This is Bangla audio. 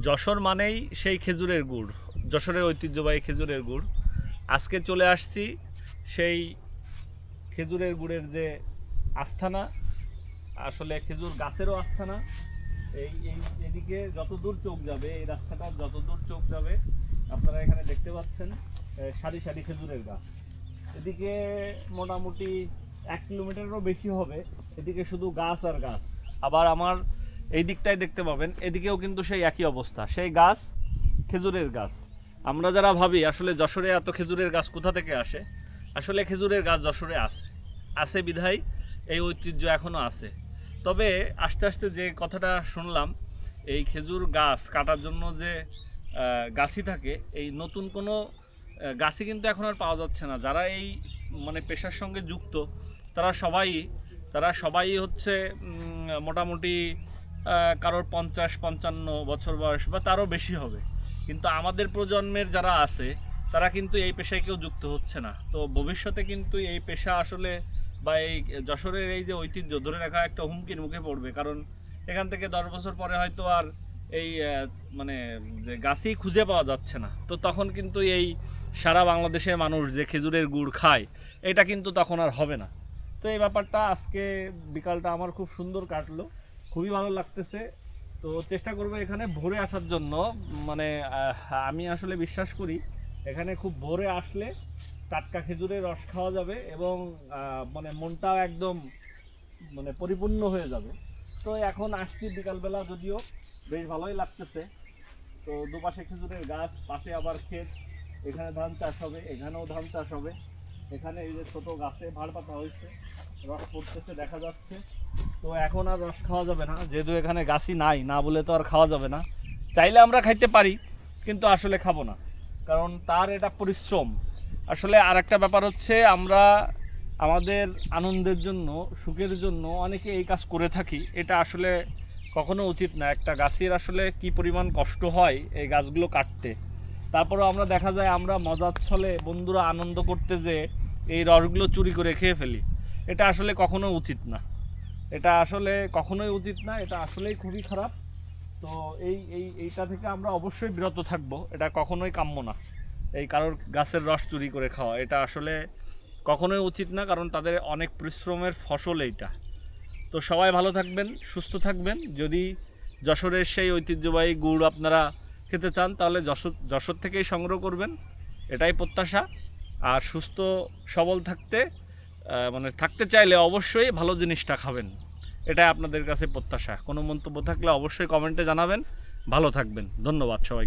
যশোর মানেই সেই খেজুরের গুড়, যশোরের ঐতিহ্যবাহী খেজুরের গুড়। আজকে চলে আসছি সেই খেজুরের গুড়ের যে আস্থানা, আসলে খেজুর গাছেরও আস্থানা। এদিকে যত দূর চোখ যাবে, এই রাস্তাটা যত দূর চোখ যাবে আপনারা এখানে দেখতে পাচ্ছেন সারি সারি খেজুরের গাছ। এদিকে মোটামুটি 1 কিলোমিটারেরও বেশি হবে, এদিকে শুধু গাছ আর গাছ। আবার আমার এই দিকটাই দেখতে পাবেন, এদিকেও কিন্তু সেই একই অবস্থা, সেই গাছ, খেজুরের গাছ। আমরা যারা ভাবি আসলে যশোরে এত খেজুরের গাছ কোথা থেকে আসে, আসলে খেজুরের গাছ যশোরে আছে বিধায় এই ঐতিহ্য এখনও আছে। তবে আস্তে আস্তে যে কথাটা শুনলাম, এই খেজুর গাছ কাটার জন্য যে গাছই থাকে, এই নতুন কোনো গাছই কিন্তু এখন আর পাওয়া যাচ্ছে না। যারা এই মানে পেশার সঙ্গে যুক্ত তারা সবাই হচ্ছে মোটামুটি কারোর 50-55 বছর বয়স বা তারও বেশি হবে। কিন্তু আমাদের প্রজন্মের যারা আছে তারা কিন্তু এই পেশায় কেউ যুক্ত হচ্ছে না। তো ভবিষ্যতে কিন্তু এই পেশা আসলে বা এই যশোরের এই যে ঐতিহ্য ধরে রাখা একটা হুমকির মুখে পড়বে। কারণ এখান থেকে 10 বছর পরে হয়তো আর এই মানে যে গাছই খুঁজে পাওয়া যাচ্ছে না। তো তখন কিন্তু এই সারা বাংলাদেশের মানুষ যে খেজুরের গুড় খায়, এটা কিন্তু তখন আর হবে না। তো এই ব্যাপারটা আজকে বিকালটা আমার খুব সুন্দর কাটলো, খুবই ভালো লাগতেছে। তো চেষ্টা করবো এখানে ভোরে আসার জন্য। মানে আমি আসলে বিশ্বাস করি এখানে খুব ভোরে আসলে টাটকা খেজুরের রস খাওয়া যাবে এবং মানে মনটাও একদম মানে পরিপূর্ণ হয়ে যাবে। তো এখন আসছি বিকালবেলা, যদিও বেশ ভালোই লাগতেছে। তো দুপাশে খেজুরের গাছ, পাশে আবার ক্ষেত, এখানে ধান চাষ হবে, এখানেও ধান চাষ হবে। এখানে এই যে ছোট গাছে ভাড় পাতা হয়েছে, রস পড়তেছে দেখা যাচ্ছে। তো এখন আর রস খাওয়া যাবে না, যেহেতু এখানে গাছই নাই, না বলে তো আর খাওয়া যাবে না। চাইলে আমরা খাইতে পারি, কিন্তু আসলে খাবো না, কারণ তার এটা পরিশ্রম। আসলে আর একটা ব্যাপার হচ্ছে, আমরা আমাদের আনন্দের জন্য, সুখের জন্য অনেকে এই কাজ করে থাকি, এটা আসলে কখনো উচিত না। একটা গাছের আসলে কি পরিমাণ কষ্ট হয় এই গাছগুলো কাটতে। তারপরেও আমরা দেখা যায় আমরা মজার ছলে বন্ধুরা আনন্দ করতে যে এই রসগুলো চুরি করে খেয়ে ফেলি। এটা আসলে কখনো উচিত না, এটা আসলে কখনোই উচিত না, এটা আসলেই খুবই খারাপ। তো এইটা থেকে আমরা অবশ্যই বিরত থাকবো, এটা কখনোই কাম্য না। এই কারোর গাছের রস চুরি করে খাওয়া এটা আসলে কখনোই উচিত না, কারণ তাদের অনেক পরিশ্রমের ফসল এইটা। তো সবাই ভালো থাকবেন, সুস্থ থাকবেন। যদি যশোরের সেই ঐতিহ্যবাহী গুড় আপনারা খেতে চান, তাহলে যশোর থেকেই সংগ্রহ করবেন, এটাই প্রত্যাশা। আর সুস্থ সবল মানে থাকতে চাইলে অবশ্যই ভালো জিনিসটা খাবেন, এটাই আপনাদের কাছে প্রত্যাশা। কোনো মন্তব্য থাকলে অবশ্যই কমেন্টে জানাবেন। ভালো থাকবেন, ধন্যবাদ সবাই।